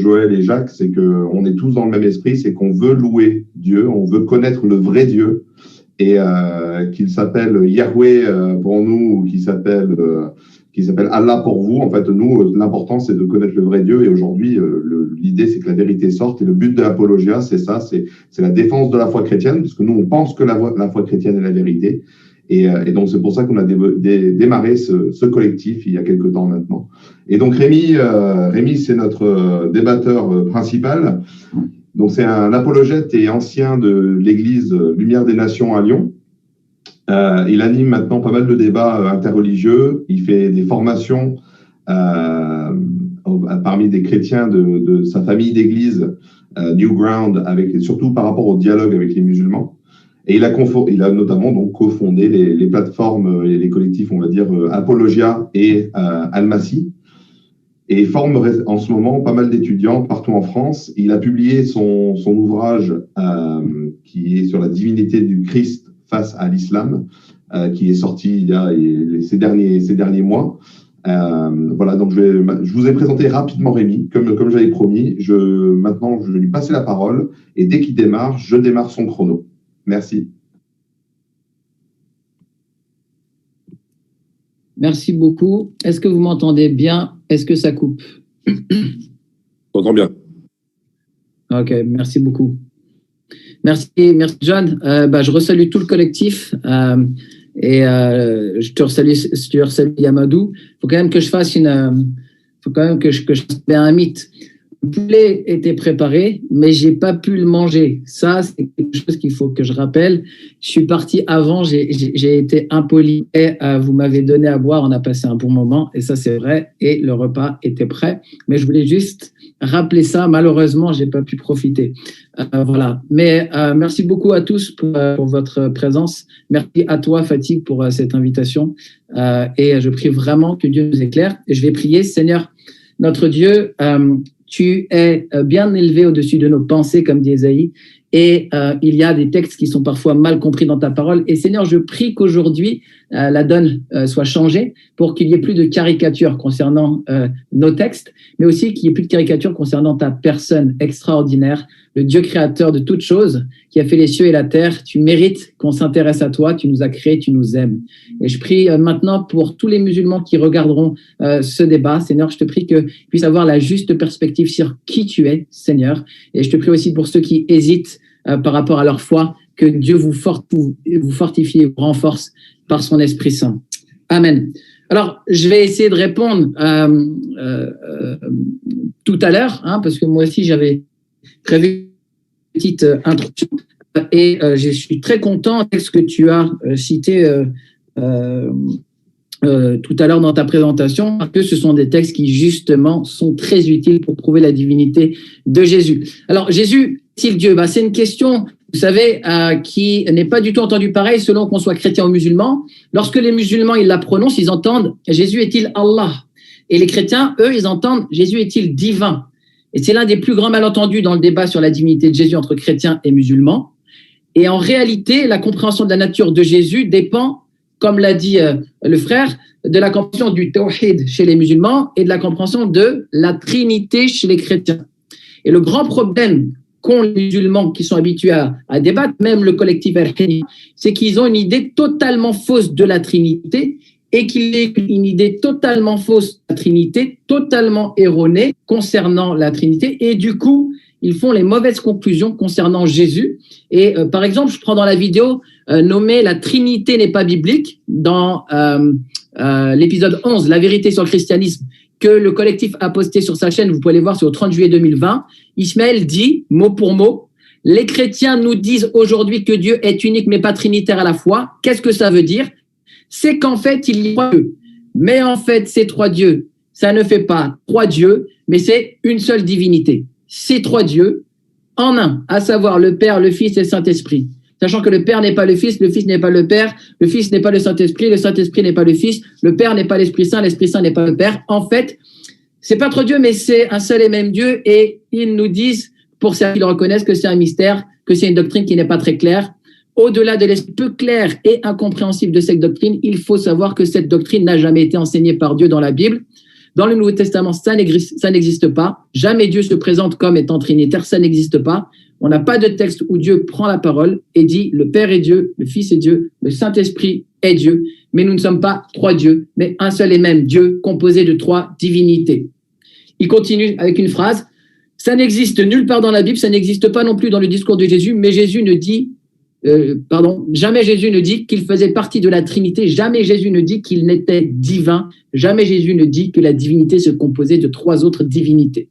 Joël et Jacques, c'est qu'on est tous dans le même esprit, c'est qu'on veut louer Dieu, on veut connaître le vrai Dieu, et qu'il s'appelle Yahweh pour nous, ou qu'il s'appelle Allah pour vous. En fait, nous, l'important, c'est de connaître le vrai Dieu. Et aujourd'hui, l'idée, c'est que la vérité sorte. Et le but de l'apologia, c'est ça, c'est la défense de la foi chrétienne, parce que nous, on pense que la foi chrétienne est la vérité. Et donc, c'est pour ça qu'on a démarré ce collectif il y a quelque temps maintenant. Et donc, Rémi, c'est notre débatteur principal. Donc, c'est un apologète et ancien de l'Église Lumière des Nations à Lyon. Il anime maintenant pas mal de débats interreligieux. Il fait des formations parmi des chrétiens de sa famille d'église New Ground, surtout par rapport au dialogue avec les musulmans. Et il a notamment donc cofondé les plateformes et les collectifs, on va dire, Apologia et Al-Masi. Et forme en ce moment pas mal d'étudiants partout en France. Il a publié son ouvrage qui est sur la divinité du Christ face à l'islam, qui est sorti il y a ces derniers mois. Voilà, donc je vous ai présenté rapidement Rémi, comme j'avais promis. Maintenant, je vais lui passer la parole, et dès qu'il démarre, je démarre son chrono. Merci. Merci beaucoup. Est-ce que vous m'entendez bien? Est-ce que ça coupe? J'entends bien. Ok, merci beaucoup. Merci John. Je resalue tout le collectif et je te resalue Yamadou. Il faut quand même que je fasse un mythe. Le poulet était préparé, mais j'ai pas pu le manger. Ça, c'est quelque chose qu'il faut que je rappelle. Je suis parti avant, j'ai été impoli et vous m'avez donné à boire, on a passé un bon moment et ça c'est vrai et le repas était prêt. Mais je voulais juste rappeler ça. Malheureusement, j'ai pas pu profiter. Voilà. Mais merci beaucoup à tous pour votre présence. Merci à toi, Fatih, pour cette invitation. Et je prie vraiment que Dieu nous éclaire. Et je vais prier, Seigneur, notre Dieu. Tu es bien élevé au-dessus de nos pensées, comme dit Ésaïe, et il y a des textes qui sont parfois mal compris dans ta parole. Et Seigneur, je prie qu'aujourd'hui, la donne soit changée pour qu'il n'y ait plus de caricatures concernant nos textes, mais aussi qu'il n'y ait plus de caricatures concernant ta personne extraordinaire, le Dieu créateur de toutes choses, qui a fait les cieux et la terre. Tu mérites qu'on s'intéresse à toi, tu nous as créés, tu nous aimes. Et je prie maintenant pour tous les musulmans qui regarderont ce débat. Seigneur, je te prie qu'ils puissent avoir la juste perspective sur qui tu es, Seigneur. Et je te prie aussi pour ceux qui hésitent par rapport à leur foi, que Dieu vous fortifie et vous renforce par son Esprit Saint. Amen. Alors, je vais essayer de répondre tout à l'heure, parce que moi aussi, j'avais prévu une petite introduction et je suis très content de ce que tu as cité tout à l'heure dans ta présentation, parce que ce sont des textes qui, justement, sont très utiles pour prouver la divinité de Jésus. Alors, Jésus est-il Dieu? C'est une question, vous savez, qui n'est pas du tout entendue pareil selon qu'on soit chrétien ou musulman. Lorsque les musulmans, ils la prononcent, ils entendent « Jésus est-il Allah ?» Et les chrétiens, eux, ils entendent « Jésus est-il divin ?» Et c'est l'un des plus grands malentendus dans le débat sur la divinité de Jésus entre chrétiens et musulmans. Et en réalité, la compréhension de la nature de Jésus dépend, comme l'a dit le frère, de la compréhension du tawhid chez les musulmans et de la compréhension de la Trinité chez les chrétiens. Et le grand problème qu'ont les musulmans qui sont habitués à débattre, même le collectif Al-Hini, c'est qu'ils ont une idée totalement fausse de la Trinité et qu'il y ait une idée totalement fausse de la Trinité, totalement erronée concernant la Trinité. Et du coup, ils font les mauvaises conclusions concernant Jésus. Et par exemple, je prends dans la vidéo nommée « La Trinité n'est pas biblique » dans l'épisode 11, « La vérité sur le christianisme », que le collectif a posté sur sa chaîne. Vous pouvez aller voir, c'est au 30 juillet 2020. Ismaël dit, mot pour mot, « Les chrétiens nous disent aujourd'hui que Dieu est unique mais pas trinitaire à la fois. Qu'est-ce que ça veut dire? C'est qu'en fait, il y a trois dieux. Mais en fait, ces trois dieux, ça ne fait pas trois dieux, mais c'est une seule divinité. Ces trois dieux en un, à savoir le Père, le Fils et le Saint-Esprit. Sachant que le Père n'est pas le Fils n'est pas le Père, le Fils n'est pas le Saint-Esprit n'est pas le Fils, le Père n'est pas l'Esprit Saint n'est pas le Père. En fait, c'est pas trois dieux, mais c'est un seul et même Dieu. Et ils nous disent, pour ceux qui le reconnaissent, que c'est un mystère, que c'est une doctrine qui n'est pas très claire. Au-delà de l'esprit peu clair et incompréhensible de cette doctrine, il faut savoir que cette doctrine n'a jamais été enseignée par Dieu dans la Bible. Dans le Nouveau Testament, ça n'existe pas. Jamais Dieu se présente comme étant trinitaire, ça n'existe pas. On n'a pas de texte où Dieu prend la parole et dit le Père est Dieu, le Fils est Dieu, le Saint-Esprit est Dieu. Mais nous ne sommes pas trois dieux, mais un seul et même Dieu composé de trois divinités. Il continue avec une phrase. Ça n'existe nulle part dans la Bible, ça n'existe pas non plus dans le discours de Jésus, mais jamais Jésus ne dit qu'il faisait partie de la Trinité, jamais Jésus ne dit qu'il n'était divin, jamais Jésus ne dit que la divinité se composait de trois autres divinités.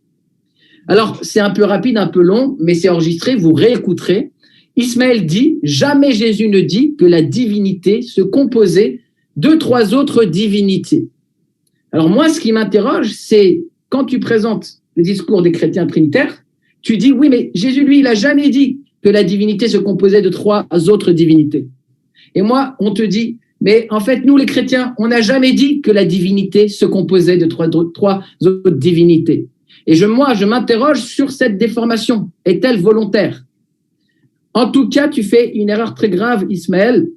Alors, c'est un peu rapide, un peu long, mais c'est enregistré, vous réécouterez. Ismaël dit, jamais Jésus ne dit que la divinité se composait de trois autres divinités. Alors moi, ce qui m'interroge, c'est quand tu présentes le discours des chrétiens trinitaires, tu dis, oui, mais Jésus, lui, il n'a jamais dit que la divinité se composait de trois autres divinités. Et moi, on te dit, mais en fait, nous, les chrétiens, on n'a jamais dit que la divinité se composait de trois autres divinités. Et moi, je m'interroge sur cette déformation. Est-elle volontaire? En tout cas, tu fais une erreur très grave, Ismaël,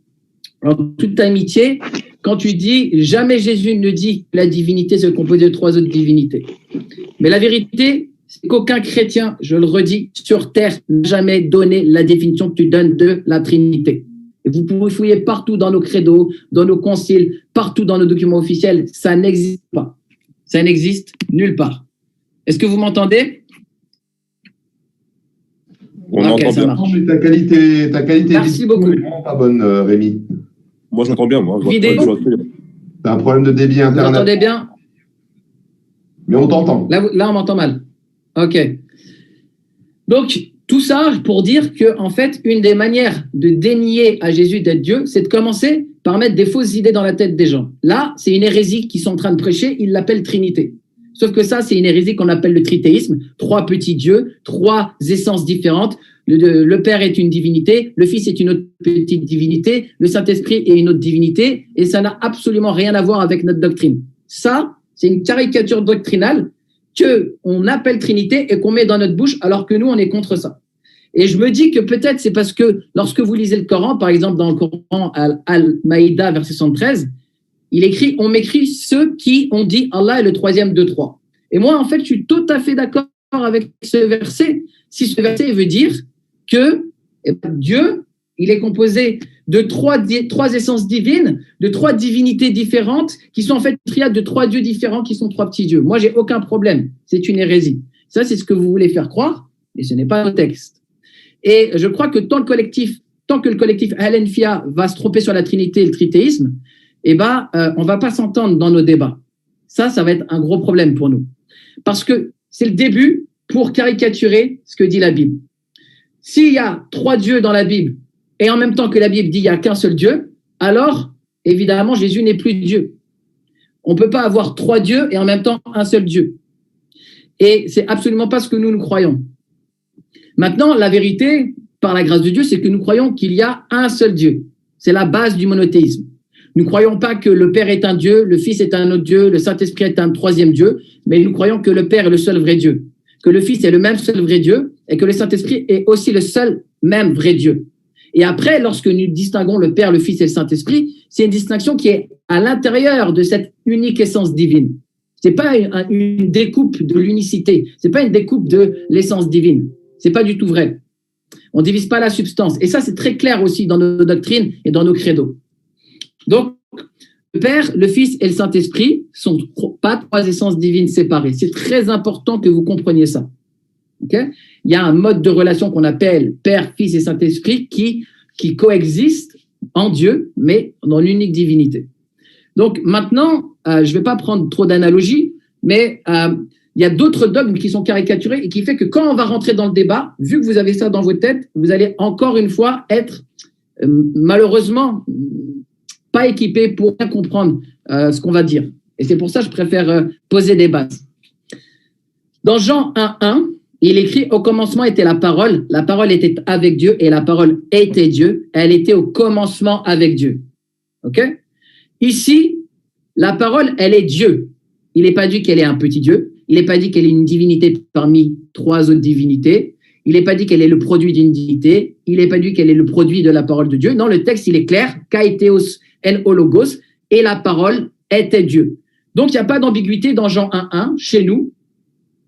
en toute amitié, quand tu dis « Jamais Jésus ne dit que la divinité se compose de trois autres divinités ». Mais la vérité, c'est qu'aucun chrétien, je le redis, sur terre n'a jamais donné la définition que tu donnes de la Trinité. Et vous pouvez fouiller partout dans nos credos, dans nos conciles, partout dans nos documents officiels, ça n'existe pas. Ça n'existe nulle part. Est-ce que vous m'entendez? On entend bien. Mais ta qualité Merci beaucoup. est vraiment pas bonne, Rémi. Moi, j'entends bien. Moi. Vidéo. T'as un problème de débit Vous Internet. m'entendez bien? Mais on t'entend. Là, on m'entend mal. OK. Donc, tout ça pour dire que, en fait, une des manières de dénier à Jésus d'être Dieu, c'est de commencer par mettre des fausses idées dans la tête des gens. Là, c'est une hérésie qu'ils sont en train de prêcher, ils l'appellent Trinité. Sauf que ça, c'est une hérésie qu'on appelle le trithéisme. Trois petits dieux, trois essences différentes. Le Père est une divinité, le Fils est une autre petite divinité, le Saint-Esprit est une autre divinité, et ça n'a absolument rien à voir avec notre doctrine. Ça, c'est une caricature doctrinale qu'on appelle Trinité et qu'on met dans notre bouche, alors que nous, on est contre ça. Et je me dis que peut-être c'est parce que lorsque vous lisez le Coran, par exemple dans le Coran, Al-Maïda, verset 73, il écrit, on m'écrit ceux qui ont dit Allah est le troisième de trois. Et moi, en fait, je suis tout à fait d'accord avec ce verset. Si ce verset veut dire que Dieu, il est composé de trois essences divines, de trois divinités différentes, qui sont en fait une triade de trois dieux différents, qui sont trois petits dieux. Moi, j'ai aucun problème. C'est une hérésie. Ça, c'est ce que vous voulez faire croire, et ce n'est pas le texte. Et je crois que tant que le collectif Al-Anfiya va se tromper sur la Trinité et le trithéisme, on va pas s'entendre dans nos débats. Ça va être un gros problème pour nous. Parce que c'est le début pour caricaturer ce que dit la Bible. S'il y a trois dieux dans la Bible, et en même temps que la Bible dit qu'il n'y a qu'un seul Dieu, alors, évidemment, Jésus n'est plus Dieu. On ne peut pas avoir trois dieux et en même temps un seul Dieu. Et c'est absolument pas ce que nous croyons. Maintenant, la vérité, par la grâce de Dieu, c'est que nous croyons qu'il y a un seul Dieu. C'est la base du monothéisme. Nous ne croyons pas que le Père est un Dieu, le Fils est un autre Dieu, le Saint-Esprit est un troisième Dieu, mais nous croyons que le Père est le seul vrai Dieu, que le Fils est le même seul vrai Dieu et que le Saint-Esprit est aussi le seul même vrai Dieu. Et après, lorsque nous distinguons le Père, le Fils et le Saint-Esprit, c'est une distinction qui est à l'intérieur de cette unique essence divine. C'est pas une découpe de l'unicité, c'est pas une découpe de l'essence divine. C'est pas du tout vrai. On divise pas la substance. Et ça, c'est très clair aussi dans nos doctrines et dans nos credos. Donc, le Père, le Fils et le Saint-Esprit sont pas trois essences divines séparées. C'est très important que vous compreniez ça. Okay? Il y a un mode de relation qu'on appelle Père, Fils et Saint-Esprit qui coexistent en Dieu, mais dans l'unique divinité. Donc maintenant, je ne vais pas prendre trop d'analogies, mais il y a d'autres dogmes qui sont caricaturés et qui fait que quand on va rentrer dans le débat, vu que vous avez ça dans vos têtes, vous allez encore une fois être malheureusement pas équipé pour bien comprendre ce qu'on va dire. Et c'est pour ça que je préfère poser des bases. Dans Jean 1:1, il écrit « Au commencement était la parole était avec Dieu et la parole était Dieu, elle était au commencement avec Dieu. » Ok ? Ici, la parole, elle est Dieu. Il n'est pas dit qu'elle est un petit Dieu, il n'est pas dit qu'elle est une divinité parmi trois autres divinités, il n'est pas dit qu'elle est le produit d'une divinité, il n'est pas dit qu'elle est le produit de la parole de Dieu. Non, le texte, il est clair, « Kaiteos en hologos » et la parole était Dieu. Donc, il n'y a pas d'ambiguïté dans Jean 1.1, chez nous.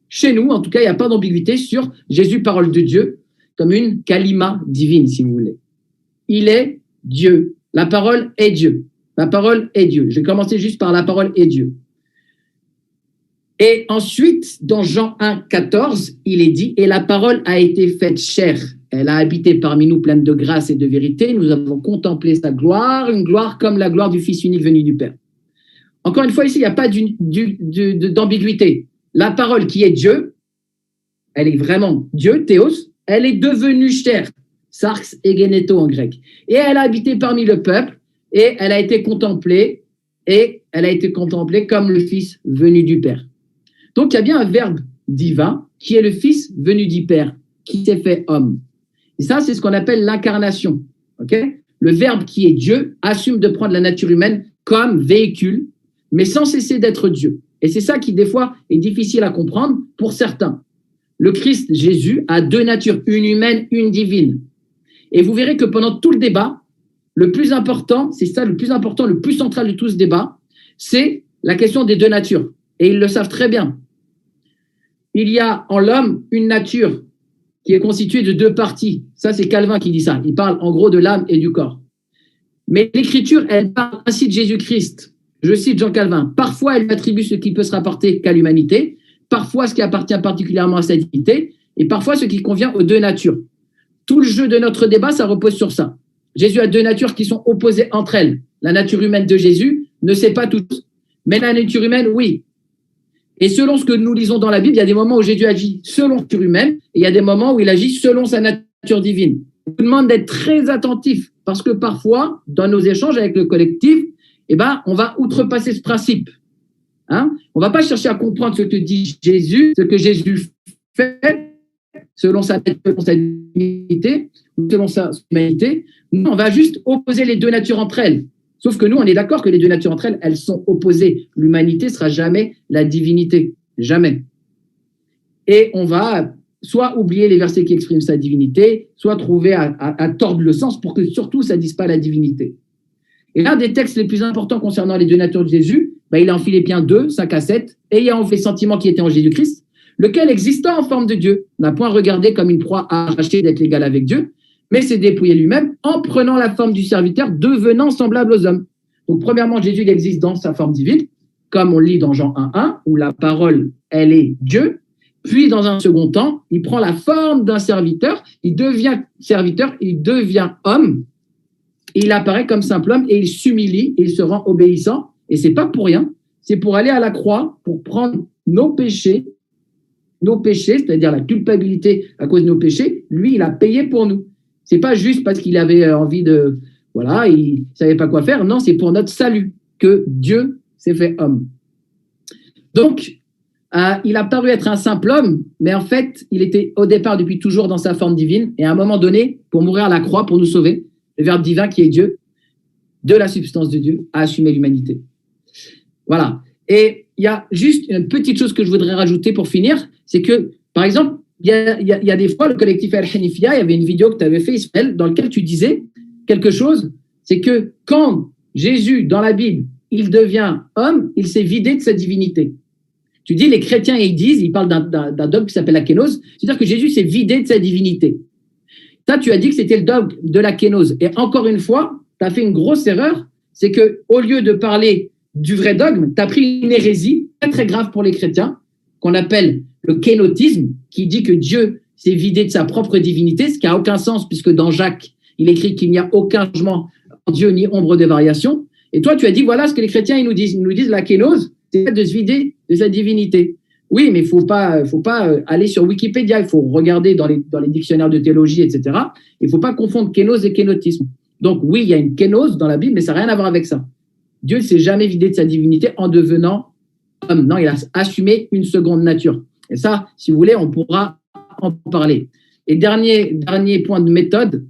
Chez nous, en tout cas, il n'y a pas d'ambiguïté sur Jésus, parole de Dieu, comme une kalima divine, si vous voulez. Il est Dieu. La parole est Dieu. La parole est Dieu. Je vais commencer juste par la parole est Dieu. Et ensuite, dans Jean 1.14, il est dit « Et la parole a été faite chair. Elle a habité parmi nous pleine de grâce et de vérité. Nous avons contemplé sa gloire, une gloire comme la gloire du Fils unique venu du Père. » Encore une fois, ici, il n'y a pas d'ambiguïté. La parole qui est Dieu, elle est vraiment Dieu, théos, elle est devenue chair, sarx egeneto en grec. Et elle a habité parmi le peuple, et elle a été contemplée, comme le Fils venu du Père. Donc, il y a bien un verbe divin qui est le Fils venu du Père, qui s'est fait homme. Et ça, c'est ce qu'on appelle l'incarnation. Okay? Le verbe qui est Dieu assume de prendre la nature humaine comme véhicule, mais sans cesser d'être Dieu. Et c'est ça qui, des fois, est difficile à comprendre pour certains. Le Christ, Jésus, a deux natures, une humaine, une divine. Et vous verrez que pendant tout le débat, le plus important, c'est ça le plus important, le plus central de tout ce débat, c'est la question des deux natures. Et ils le savent très bien. Il y a en l'homme une nature qui est constituée de deux parties. Ça, c'est Calvin qui dit ça. Il parle en gros de l'âme et du corps. Mais l'Écriture, elle parle ainsi de Jésus-Christ. Je cite Jean Calvin. Parfois, elle attribue ce qui peut se rapporter qu'à l'humanité, parfois ce qui appartient particulièrement à sa divinité, et parfois ce qui convient aux deux natures. Tout le jeu de notre débat, ça repose sur ça. Jésus a deux natures qui sont opposées entre elles. La nature humaine de Jésus ne sait pas tout, mais la nature humaine, oui. Et selon ce que nous lisons dans la Bible, il y a des moments où Jésus agit selon la nature humaine, et il y a des moments où il agit selon sa nature divine. Je vous demande d'être très attentif, parce que parfois, dans nos échanges avec le collectif, on va outrepasser ce principe. Hein? On ne va pas chercher à comprendre ce que dit Jésus, ce que Jésus fait, selon sa divinité, ou selon sa humanité. Nous, on va juste opposer les deux natures entre elles. Sauf que nous, on est d'accord que les deux natures entre elles, elles sont opposées. L'humanité ne sera jamais la divinité. Jamais. Et on va soit oublier les versets qui expriment sa divinité, soit trouver à tordre le sens pour que surtout ça ne dise pas la divinité. Et l'un des textes les plus importants concernant les deux natures de Jésus, il est en Philippiens 2, 5 à 7, ayant les sentiments qui étaient en Jésus-Christ, lequel exista en forme de Dieu, n'a point regardé comme une proie arrachée d'être égal avec Dieu, mais s'est dépouillé lui-même en prenant la forme du serviteur, devenant semblable aux hommes. Donc, premièrement, Jésus, il existe dans sa forme divine, comme on le lit dans Jean 1.1, où la parole, elle est Dieu. Puis, dans un second temps, il prend la forme d'un serviteur, il devient serviteur, il devient homme, il apparaît comme simple homme et il s'humilie et il se rend obéissant. Et c'est pas pour rien, c'est pour aller à la croix, pour prendre nos péchés, c'est-à-dire la culpabilité à cause de nos péchés. Lui, il a payé pour nous. C'est pas juste parce qu'il avait envie de, il savait pas quoi faire. Non, c'est pour notre salut que Dieu s'est fait homme. Donc, il a paru être un simple homme, mais en fait, il était au départ depuis toujours dans sa forme divine. Et à un moment donné, pour mourir à la croix, pour nous sauver, le Verbe divin qui est Dieu, de la substance de Dieu, a assumé l'humanité. Voilà. Et il y a juste une petite chose que je voudrais rajouter pour finir, c'est que, par exemple, il y a des fois, le collectif Al-Hanifia, il y avait une vidéo que tu avais fait, Ismaël, dans laquelle tu disais quelque chose, c'est que quand Jésus, dans la Bible, il devient homme, il s'est vidé de sa divinité. Tu dis, les chrétiens, ils parlent d'un dogme qui s'appelle la kénose, c'est-à-dire que Jésus s'est vidé de sa divinité. Ça, tu as dit que c'était le dogme de la kénose. Et encore une fois, tu as fait une grosse erreur, c'est que au lieu de parler du vrai dogme, tu as pris une hérésie très, très grave pour les chrétiens, qu'on appelle le kénotisme, qui dit que Dieu s'est vidé de sa propre divinité, ce qui n'a aucun sens, puisque dans Jacques, il écrit qu'il n'y a aucun changement en Dieu ni ombre de variation. Et toi, tu as dit, voilà ce que les chrétiens ils nous disent. Ils nous disent la kénose, c'est de se vider de sa divinité. Oui, mais il faut pas aller sur Wikipédia, il faut regarder dans les dictionnaires de théologie, etc. Il ne faut pas confondre kénose et kénotisme. Donc oui, il y a une kénose dans la Bible, mais ça n'a rien à voir avec ça. Dieu ne s'est jamais vidé de sa divinité en devenant homme. Non, il a assumé une seconde nature. Et ça, si vous voulez, on pourra en parler. Et dernier point de méthode,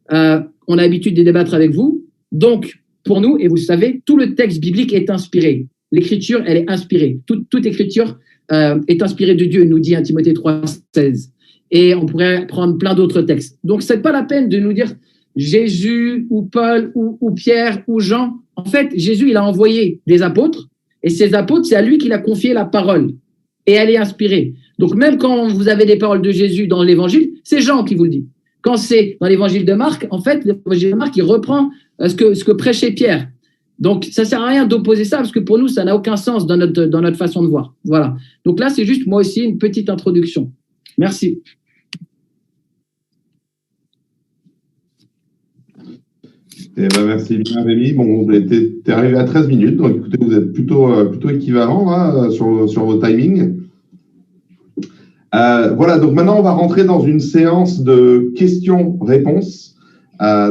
on a l'habitude de débattre avec vous. Donc, pour nous, et vous le savez, tout le texte biblique est inspiré. L'écriture, elle est inspirée. Toute écriture est inspirée de Dieu, nous dit 1 Timothée 3,16. Et on pourrait prendre plein d'autres textes. Donc, ce n'est pas la peine de nous dire Jésus ou Paul ou Pierre ou Jean. En fait, Jésus, il a envoyé des apôtres. Et ses apôtres, c'est à lui qu'il a confié la parole. Et elle est inspirée. Donc, même quand vous avez des paroles de Jésus dans l'évangile, c'est Jean qui vous le dit. Quand c'est dans l'évangile de Marc, en fait, l'évangile de Marc, il reprend ce que prêchait Pierre. Donc, ça ne sert à rien d'opposer ça, parce que pour nous, ça n'a aucun sens dans notre façon de voir. Voilà. Donc là, c'est juste, moi aussi, une petite introduction. Merci. Eh ben, merci bien, Rémi. Bon, tu es arrivé à 13 minutes, donc écoutez, vous êtes plutôt équivalent là, sur vos timings. Voilà, donc maintenant, on va rentrer dans une séance de questions-réponses.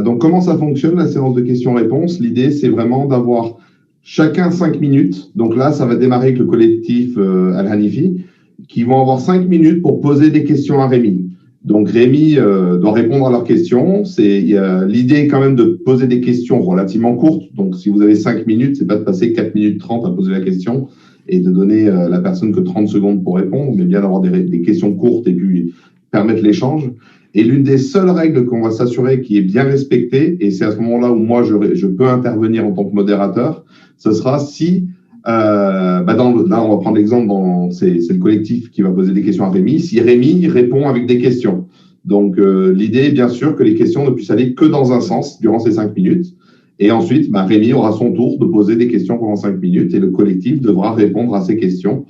Donc, comment ça fonctionne, la séance de questions-réponses? L'idée, c'est vraiment d'avoir chacun 5 minutes. Donc là, ça va démarrer avec le collectif Al-Hanifi, qui vont avoir 5 minutes pour poser des questions à Rémi. Donc, Rémi doit répondre à leurs questions. L'idée est quand même de poser des questions relativement courtes. Donc, si vous avez 5 minutes, c'est pas de passer 4 minutes 30 à poser la question et de donner à la personne que 30 secondes pour répondre, mais bien d'avoir des questions courtes et puis permettre l'échange. Et l'une des seules règles qu'on va s'assurer qui est bien respectée, et c'est à ce moment-là où moi je peux intervenir en tant que modérateur, ce sera si, là on va prendre l'exemple, c'est le collectif qui va poser des questions à Rémi, si Rémi répond avec des questions. Donc l'idée est bien sûr que les questions ne puissent aller que dans un sens durant ces 5 minutes. Et ensuite, Rémi aura son tour de poser des questions pendant 5 minutes et le collectif devra répondre à ces questions.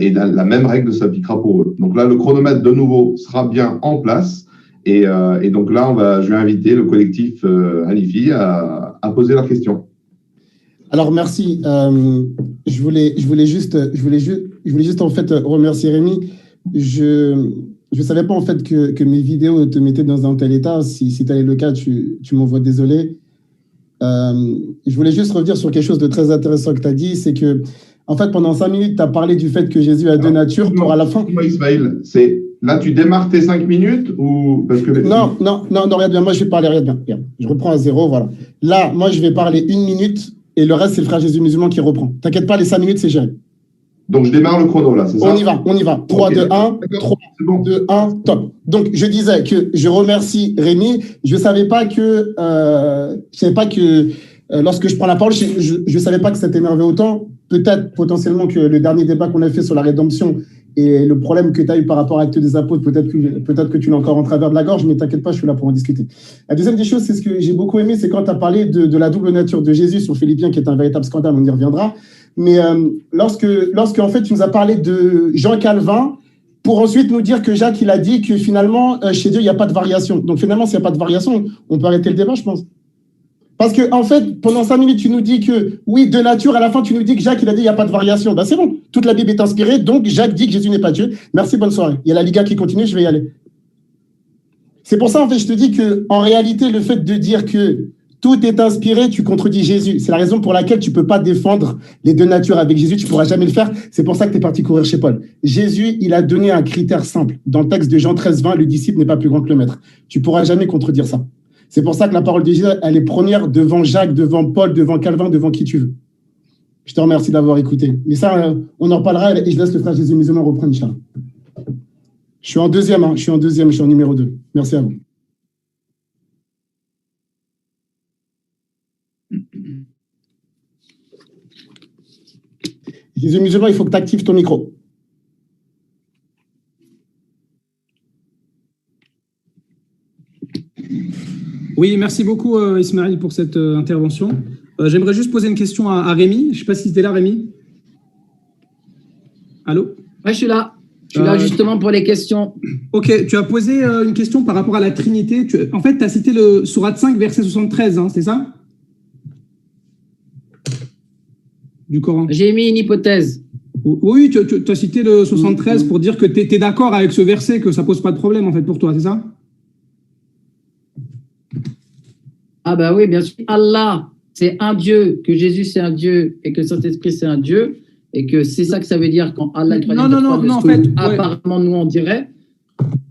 Et la même règle s'appliquera pour eux. Donc là, le chronomètre, de nouveau, sera bien en place. Et donc là, je vais inviter le collectif Hanifi à poser leurs questions. Alors, merci. Je voulais juste en fait remercier Rémi. Je savais pas en fait que mes vidéos te mettaient dans un tel état. Si tel est le cas, tu m'envoies désolé. Je voulais juste revenir sur quelque chose de très intéressant que tu as dit, c'est que en fait, pendant 5 minutes, tu as parlé du fait que Jésus a deux natures pour à la fin. Ismaël, là, tu démarres tes 5 minutes ou parce que Non, regarde bien, moi je vais parler, regarde bien. Je reprends à 0, voilà. Là, moi je vais parler 1 minute et le reste, c'est le frère Jésus musulman qui reprend. T'inquiète pas, les 5 minutes, c'est géré. Donc je démarre le chrono là, c'est ça? On y va. 3, 2, 1, 3, 2, 1, top. Donc je disais que je remercie Rémi. Je savais pas que lorsque je prends la parole, je savais pas que ça t'énervait autant. Peut-être potentiellement que le dernier débat qu'on a fait sur la rédemption et le problème que tu as eu par rapport à Actes des Apôtres, peut-être que tu l'as encore en travers de la gorge, mais t'inquiète pas, je suis là pour en discuter. La deuxième des choses, c'est ce que j'ai beaucoup aimé, c'est quand tu as parlé de la double nature de Jésus sur Philippiens, qui est un véritable scandale, on y reviendra. Mais lorsque en fait, tu nous as parlé de Jean Calvin, pour ensuite nous dire que Jacques, il a dit que finalement, chez Dieu, il n'y a pas de variation. Donc finalement, s'il n'y a pas de variation, on peut arrêter le débat, je pense. Parce que, en fait, pendant 5 minutes, tu nous dis que, oui, de nature, à la fin, tu nous dis que Jacques, il a dit, il n'y a pas de variation. Ben, c'est bon. Toute la Bible est inspirée, donc Jacques dit que Jésus n'est pas Dieu. Merci, bonne soirée. Il y a la Liga qui continue, je vais y aller. C'est pour ça, en fait, je te dis que, en réalité, le fait de dire que tout est inspiré, tu contredis Jésus. C'est la raison pour laquelle tu peux pas défendre les deux natures avec Jésus. Tu pourras jamais le faire. C'est pour ça que tu es parti courir chez Paul. Jésus, il a donné un critère simple. Dans le texte de Jean 13:20, le disciple n'est pas plus grand que le maître. Tu pourras jamais contredire ça. C'est pour ça que la parole de Jésus, elle est première devant Jacques, devant Paul, devant Calvin, devant qui tu veux. Je te remercie d'avoir écouté. Mais ça, on en reparlera et je laisse le frère Jésus musulman reprendre, Inch'Allah. Je suis en deuxième, je suis en numéro 2. Merci à vous. Jésus musulman, il faut que tu actives ton micro. Oui, merci beaucoup Ismaël pour cette intervention. J'aimerais juste poser une question à Rémi. Je ne sais pas si tu es là, Rémi. Allô? Oui, je suis là. Je suis là justement pour les questions. Ok, tu as posé une question par rapport à la Trinité. En fait, tu as cité le Sourate 5, verset 73, hein, c'est ça? Du Coran. J'ai mis une hypothèse. Oui, tu as cité le 73 pour dire que tu es d'accord avec ce verset, que ça ne pose pas de problème en fait pour toi, c'est ça? Ah ben oui, bien sûr. Allah, c'est un Dieu, que Jésus, c'est un Dieu, et que le Saint-Esprit, c'est un Dieu, et que c'est ça que ça veut dire quand Allah est non, en fait, apparemment, nous, on dirait.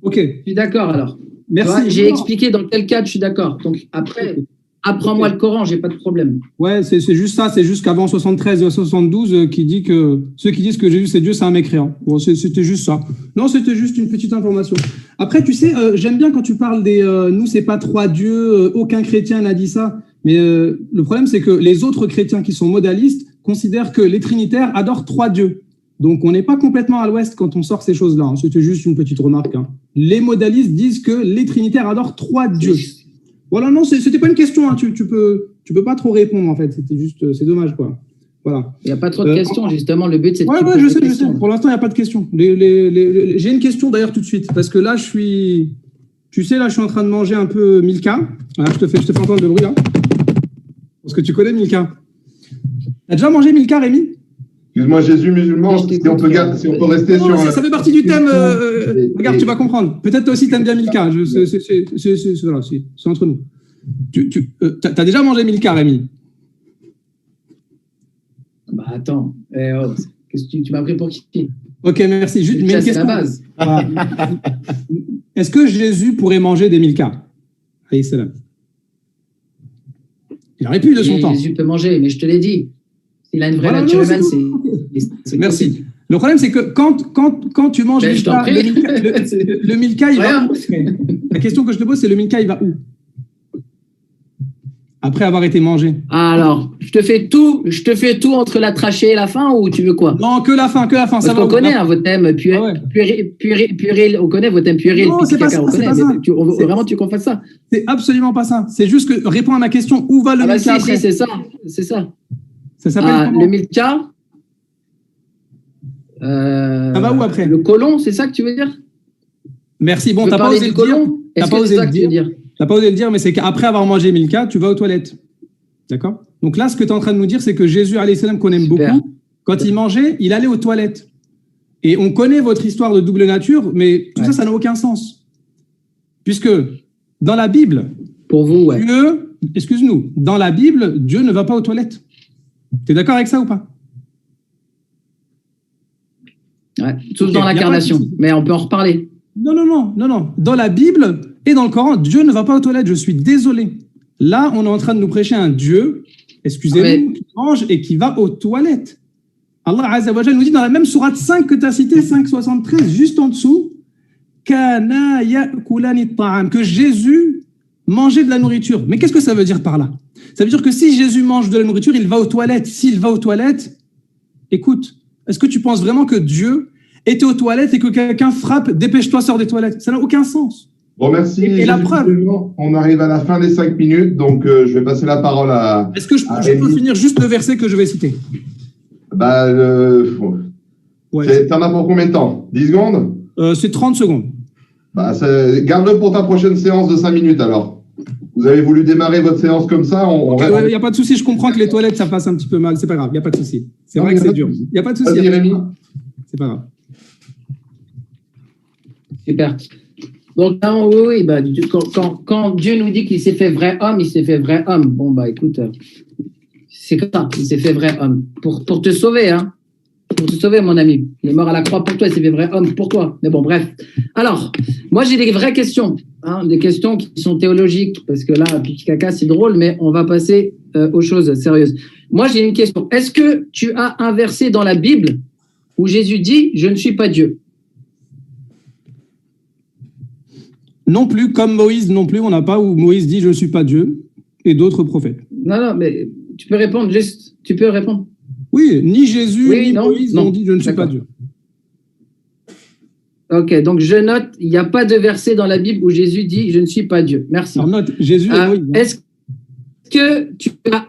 Ok. Je suis d'accord, alors. Merci. J'ai expliqué dans quel cadre je suis d'accord. Donc, après, apprends-moi le Coran, j'ai pas de problème. Ouais, c'est juste ça. C'est juste qu'avant 73 et 72, qui dit que ceux qui disent que Jésus, c'est Dieu, c'est un mécréant. Bon, c'était juste ça. Non, c'était juste une petite information. Après, tu sais, j'aime bien quand tu parles des nous, c'est pas 3 dieux, aucun chrétien n'a dit ça. Mais le problème, c'est que les autres chrétiens qui sont modalistes considèrent que les trinitaires adorent 3 dieux. Donc, on n'est pas complètement à l'ouest quand on sort ces choses-là. Hein. C'était juste une petite remarque. Hein. Les modalistes disent que les trinitaires adorent 3 dieux. Voilà, non, c'était pas une question. Hein. Tu peux pas trop répondre, en fait. C'était juste, c'est dommage, quoi. Voilà. Il n'y a pas trop de questions, justement. Le but, c'est de... Ouais, je sais. Pour l'instant, il n'y a pas de questions. J'ai une question, d'ailleurs, tout de suite. Parce que là, je suis en train de manger un peu Milka. Voilà, je te fais entendre le bruit, là. Parce que tu connais Milka. T'as déjà mangé Milka, Rémi? Excuse-moi, Jésus musulman, si on peut rester sur... Ça fait partie du thème. Regarde, tu vas comprendre. Peut-être toi aussi, tu aimes bien Milka. C'est entre nous. T'as déjà mangé Milka, Rémi? Bah attends, qu'est-ce que tu m'as pris pour qui? Ok, merci. Juste, mais une question. C'est la base. Est-ce que Jésus pourrait manger des Milka? Alayhi salam. Il aurait pu de son temps. Jésus peut manger, mais je te l'ai dit. Il a une vraie nature humaine, c'est... Merci. Le problème, c'est que quand tu manges Milka, le Milka, il va où? La question que je te pose, c'est le Milka, il va où? Après avoir été mangé. Alors, je te fais tout entre la trachée et la fin, ou tu veux quoi? Non, que la fin. Parce qu'on connaît votre thème puéril, on connaît votre thème puéril. Non, c'est pas ça. Vraiment, tu qu'on fasse ça? C'est absolument pas ça. C'est juste que réponds à ma question, où va le Milka après? Si, c'est ça. Ça s'appelle comment? Le Milka. Ça va où après? Le côlon, c'est ça que tu veux dire? Merci. Bon, t'as pas osé le dire. T'as pas osé le dire, mais c'est qu'après avoir mangé Milka, tu vas aux toilettes. D'accord? Donc là, ce que tu es en train de nous dire, c'est que Jésus, alayhi salam, qu'on aime beaucoup, quand il mangeait, il allait aux toilettes. Et on connaît votre histoire de double nature, mais tout ça n'a aucun sens. Puisque dans la Bible, pour vous, Dieu, excuse-nous, dans la Bible, Dieu ne va pas aux toilettes. Tu es d'accord avec ça ou pas? Ouais, tous dans l'incarnation, mais on peut en reparler. Non. Dans la Bible et dans le Coran, Dieu ne va pas aux toilettes. Je suis désolé. Là, on est en train de nous prêcher un Dieu, excusez-moi, qui mange et qui va aux toilettes. Allah Azza wa Jalla nous dit dans la même sourate 5 que tu as cité, 5,73, juste en dessous, Kana ya'kulani ta'am, que Jésus mangeait de la nourriture. Mais qu'est-ce que ça veut dire par là? Ça veut dire que si Jésus mange de la nourriture, il va aux toilettes. S'il va aux toilettes, écoute, est-ce que tu penses vraiment que Dieu était aux toilettes et que quelqu'un frappe, dépêche-toi, sors des toilettes? Ça n'a aucun sens. Bon, merci. Et la preuve. On arrive à la fin des 5 minutes, donc je vais passer la parole à... Est-ce que je peux finir juste le verset que je vais citer? T'en as pour combien de temps? 10 secondes? C'est 30 secondes. Garde-le pour ta prochaine séance de 5 minutes, alors. Vous avez voulu démarrer votre séance comme ça, il n'y a pas de souci, je comprends que les toilettes, ça passe un petit peu mal, c'est pas grave, il n'y a pas de souci. C'est vrai que c'est dur. Il n'y a pas de souci. C'est pas grave. Super. Donc, oui, quand Dieu nous dit qu'il s'est fait vrai homme, il s'est fait vrai homme. Bon, écoute, c'est comme ça, il s'est fait vrai homme. Pour te sauver, hein. Pour te sauver, mon ami. Il est mort à la croix pour toi, il s'est fait vrai homme pour toi. Mais bon, bref. Alors, moi, j'ai des vraies questions, hein, des questions qui sont théologiques, parce que là, pipi caca, c'est drôle, mais on va passer aux choses sérieuses. Moi, j'ai une question. Est-ce que tu as un verset dans la Bible où Jésus dit « Je ne suis pas Dieu » ? Non plus, comme Moïse non plus, on n'a pas où Moïse dit « Je ne suis pas Dieu » et d'autres prophètes. Non, mais tu peux répondre juste. Tu peux répondre. Oui, ni Jésus, ni Moïse n'ont dit « Je ne suis pas Dieu ». Ok, donc je note, il n'y a pas de verset dans la Bible où Jésus dit « Je ne suis pas Dieu ». Merci. Alors note, Jésus et Moïse. Est-ce que tu as...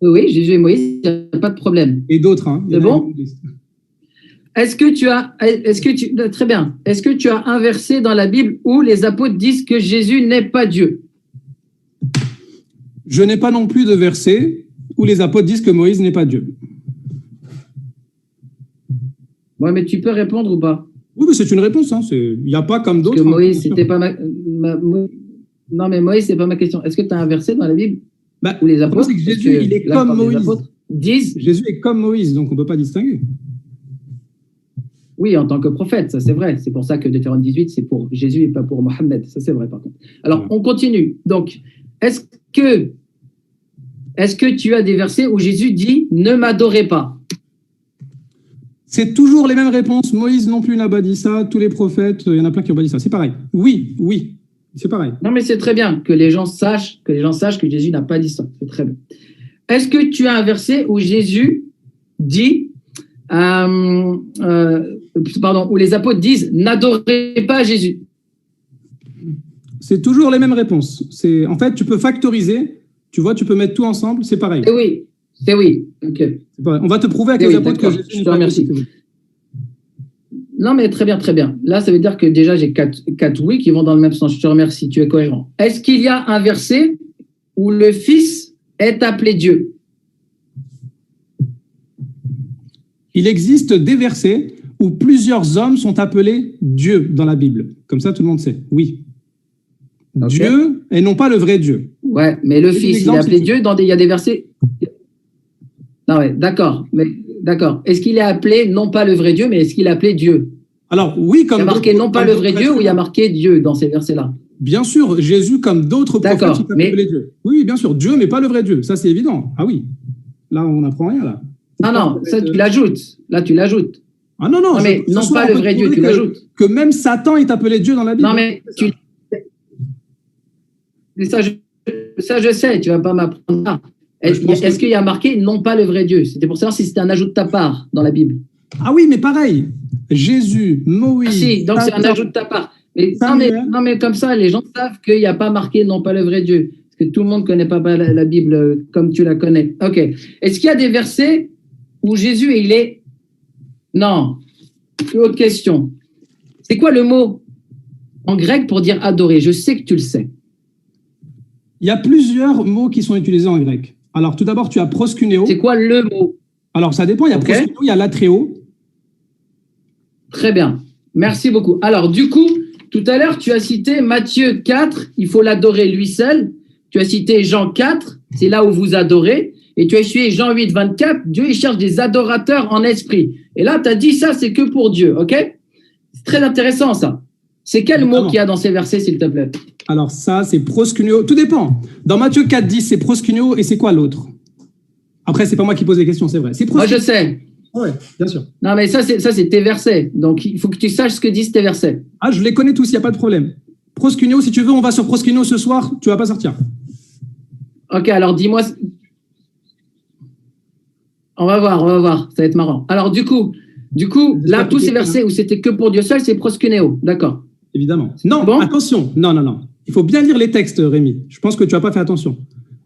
Oui, Jésus et Moïse, il n'y a pas de problème. Et d'autres, hein. C'est bon ? Est-ce que tu as... Très bien. Est-ce que tu as un verset dans la Bible où les apôtres disent que Jésus n'est pas Dieu ? Je n'ai pas non plus de verset où les apôtres disent que Moïse n'est pas Dieu. Ouais, mais tu peux répondre ou pas ? Oui, mais c'est une réponse. Hein. Il n'y a pas comme d'autres. Parce que Moïse, c'était pas Non, mais Moïse, c'est pas ma question. Est-ce que tu as un verset dans la Bible où les apôtres... C'est que Jésus, il est comme Moïse. Disent... Jésus est comme Moïse, donc on ne peut pas distinguer. Oui, en tant que prophète, ça c'est vrai. C'est pour ça que Deutéronome 18, c'est pour Jésus et pas pour Mohammed. Ça c'est vrai par contre. Alors, on continue. Donc, est-ce que tu as des versets où Jésus dit « Ne m'adorez pas » ? C'est toujours les mêmes réponses. Moïse non plus n'a pas dit ça. Tous les prophètes, il y en a plein qui n'ont pas dit ça. C'est pareil. Oui. C'est pareil. Non, mais c'est très bien que les gens sachent que Jésus n'a pas dit ça. C'est très bien. est-ce que tu as un verset où Jésus dit, où les apôtres disent, n'adorez pas Jésus? C'est toujours les mêmes réponses. En fait, tu peux factoriser, tu vois, tu peux mettre tout ensemble, c'est pareil. C'est oui. Okay. On va te prouver avec les apôtres que Jésus. Je te remercie. Non, mais très bien, très bien. Là, ça veut dire que déjà, j'ai quatre oui qui vont dans le même sens. Je te remercie, tu es cohérent. Est-ce qu'il y a un verset où le Fils est appelé Dieu? Il existe des versets où plusieurs hommes sont appelés Dieu dans la Bible. Comme ça, tout le monde sait. Oui. Okay. Dieu et non pas le vrai Dieu. Ouais, mais le Fils, il est appelé Dieu il y a des versets. Non, ouais, d'accord. Mais d'accord. Est-ce qu'il est appelé non pas le vrai Dieu, mais est-ce qu'il est appelé Dieu? Alors, oui, comme. Il y a marqué non pas le vrai Dieu ou il y a marqué Dieu dans ces versets-là? Bien sûr, Jésus, comme d'autres prophètes, il appelé Dieu. Oui, bien sûr, Dieu, mais pas le vrai Dieu. Ça, c'est évident. Ah oui. Là, on n'apprend rien, là. Non, ça, tu l'ajoutes. Là, tu l'ajoutes. Ah non, mais non pas le vrai Dieu, tu l'ajoutes. Que même Satan est appelé Dieu dans la Bible. Non, mais ça, je sais, tu ne vas pas m'apprendre ça. Est-ce qu'il y a marqué non pas le vrai Dieu? C'était pour savoir si c'était un ajout de ta part dans la Bible. Ah oui, mais pareil. Jésus, Moïse. Ah si, donc c'est un ajout de ta part. Non, mais comme ça, les gens savent qu'il n'y a pas marqué non pas le vrai Dieu. Parce que tout le monde ne connaît pas la Bible comme tu la connais. Ok. Est-ce qu'il y a des versets où Jésus, il est. Non. Autre question. C'est quoi le mot en grec pour dire adorer? Je sais que tu le sais. Il y a plusieurs mots qui sont utilisés en grec. Alors, tout d'abord, tu as proskuneo. C'est quoi le mot? Alors, ça dépend. Il y a proskuneo, il y a latréo. Très bien. Merci beaucoup. Alors, du coup, tout à l'heure, tu as cité Matthieu 4, il faut l'adorer lui seul. Tu as cité Jean 4, c'est là où vous adorez. Et tu as cité Jean 8, 24, Dieu, il cherche des adorateurs en esprit. Et là, tu as dit ça, c'est que pour Dieu, ok? C'est très intéressant, ça. C'est quel mot qu'il y a dans ces versets, s'il te plaît? Alors ça, c'est proskuneo. Tout dépend. Dans Matthieu 4, 10, c'est proskuneo et c'est quoi l'autre? Après, c'est pas moi qui pose les questions, c'est vrai. Moi, je sais. Oui, bien sûr. Non, mais ça, c'est tes versets. Donc, il faut que tu saches ce que disent tes versets. Ah, je les connais tous, il n'y a pas de problème. Proskuneo, si tu veux, on va sur proskuneo ce soir, tu vas pas sortir. Ok, alors dis-moi. On va voir, ça va être marrant. Alors, du coup, là, tous ces versets où c'était que pour Dieu seul, c'est proskuneo, d'accord? Évidemment. Non, bon, attention. Non. Il faut bien lire les textes, Rémi. Je pense que tu n'as pas fait attention.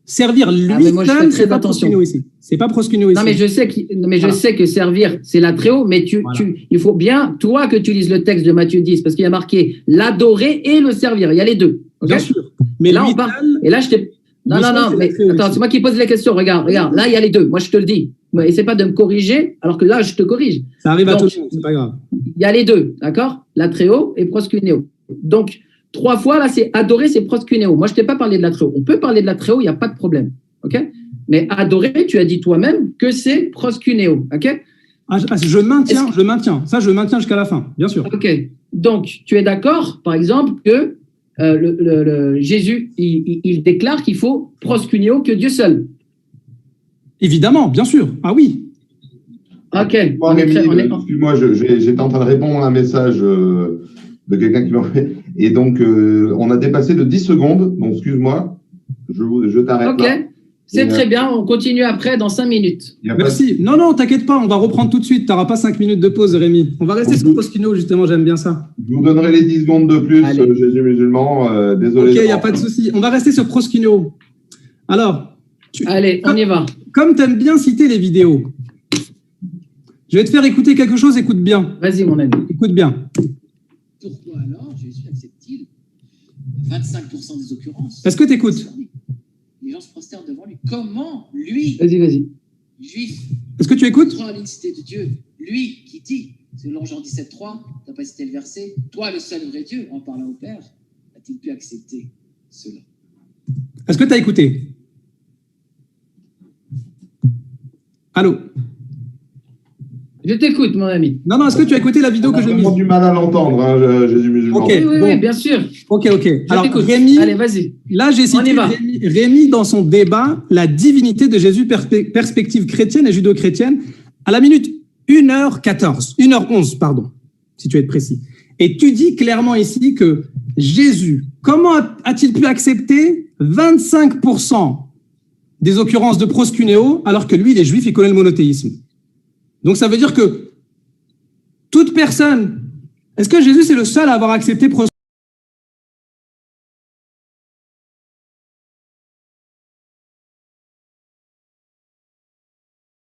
Servir lui seul, c'est pas proskuneo ici. C'est pas proskuneo ici. Non, mais je sais que servir, c'est latréo, mais il faut bien, toi, que tu lises le texte de Matthieu 10, parce qu'il y a marqué l'adorer et le servir. Il y a les deux. Okay? Bien sûr. Mais là, on parle. Et là, je t'ai. Non, mais attends, c'est moi qui pose les questions. Regarde. Là, il y a les deux. Moi, je te le dis. Essaie pas de me corriger, alors que là, je te corrige. Ça arrive à tout le monde, c'est pas grave. Il y a les deux, d'accord? Latréo et proskuneo. Donc, 3 fois, là, c'est adorer, c'est proskuneo. Moi, je ne t'ai pas parlé de latréo. On peut parler de latréo, il n'y a pas de problème. OK? Mais adorer, tu as dit toi-même que c'est proskuneo. OK? Je maintiens. Ça, je maintiens jusqu'à la fin, bien sûr. OK. Donc, tu es d'accord, par exemple, que Jésus, il déclare qu'il faut proskuneo que Dieu seul. Évidemment, bien sûr. Ah oui. OK. Excuse-moi, j'étais en train de répondre à un message de quelqu'un qui m'a fait. Et donc, on a dépassé de 10 secondes. Donc, excuse-moi, je t'arrête là. OK. C'est très bien. On continue après dans 5 minutes. Merci. Non, t'inquiète pas. On va reprendre tout de suite. Tu n'auras pas 5 minutes de pause, Rémi. On va rester sur proskuneo, justement. J'aime bien ça. Je vous donnerai les 10 secondes de plus, Jésus musulman. Désolé. OK, il n'y a pas de souci. On va rester sur proskuneo. Alors. Allez, on y va. Comme tu aimes bien citer les vidéos, je vais te faire écouter quelque chose. Écoute bien. Vas-y, mon ami. Écoute bien. Pourquoi alors Jésus accepte-t-il 25% des occurrences? Est-ce que tu écoutes? Les gens se prosternent devant lui. Comment lui, Vas-y. juif, est-ce que tu écoutes? croit à l'unicité de Dieu, lui qui dit, selon Jean 17,3, tu n'as pas cité le verset, toi le seul vrai Dieu, en parlant au Père, a-t-il pu accepter cela? Est-ce que tu as écouté? Allô? Je t'écoute, mon ami. Non, est-ce que tu as écouté la vidéo que j'ai mise? J'ai du mal à l'entendre, Jésus musulman. Okay, oui, bien sûr. Ok. Alors, Rémi, allez, vas-y. Là, j'ai cité Rémi dans son débat, la divinité de Jésus, perspective chrétienne et judo-chrétienne, à la minute 1h11, pardon, si tu veux être précis. Et tu dis clairement ici que Jésus, comment a-t-il pu accepter 25% des occurrences de proskunéo, alors que lui, il est juif, il connaît le monothéisme. Donc ça veut dire que toute personne, est-ce que Jésus c'est le seul à avoir accepté proskunéo?